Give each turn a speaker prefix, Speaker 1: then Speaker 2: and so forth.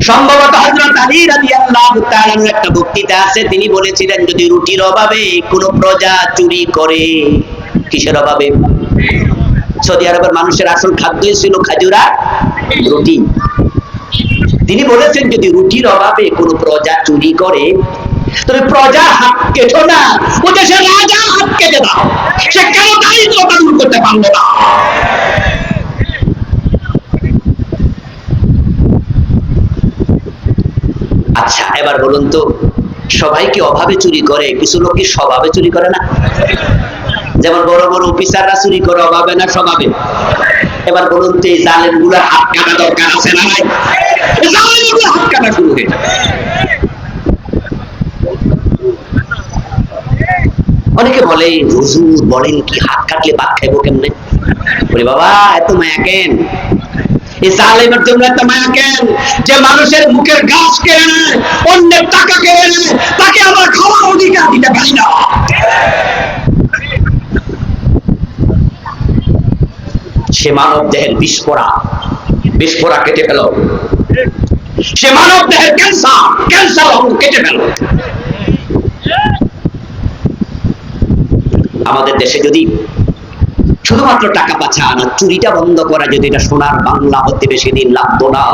Speaker 1: সম্ভবত হযরত আলী রাদিয়াল্লাহু তাআলা একটা বক্তৃতা আছে, তিনি বলেছিলেন যদি রুটির অভাবে কোনো প্রজা চুরি করে, কিসের অভাবে? সৌদি আরবের মানুষের আসল খাদ্যই ছিল খেজুর আর রুটি। তিনি বলেছেন যদি রুটির অভাবে কোনো প্রজা চুরি করে, তবে প্রজা হাত কেটো না, ও দেশের রাজা হাত কেটে দাও। সে কেন দারিদ্রতা দূর করতে পারলো না? আচ্ছা, এবার বলুন তো, সবাই কি অভাবে চুরি করে? কিছু লোক কি স্বভাবে চুরি করে না? যেমন বড় বড় অফিসাররা চুরি করে অভাবে না স্বভাবে? এবার বলুন তো, এই জালেম গুলোর হাত কাটা দরকার আছে না নাই? জালেম গুলো হাত কাটা শুরু হয়ে যায়। অনেকে বলে হুজুর বলেন কি, হাত কাটলে ভাত খাইবো কেমনে? বলি বাবা, এত মায়া কেন? এই জালেমের জন্য এত মায়া কেন যে মানুষের মুখের ঘাস কেড়ে নেয়, অন্যের টাকা কেড়ে নেয়, তাকে আবার খাওয়ার অধিকার দিতে পারি না? সে মানব দেহের বিস্ফোরা কেটে ফেল। সে মানব দেহের ক্যান্সার অঙ্গ কেটে ফেল। আমাদের দেশে যদি শুধুমাত্র টাকা পাচার আর চুরিটা বন্ধ করা, যদি এটা সোনার বাংলা হতে বেশি দিন লাগতো না।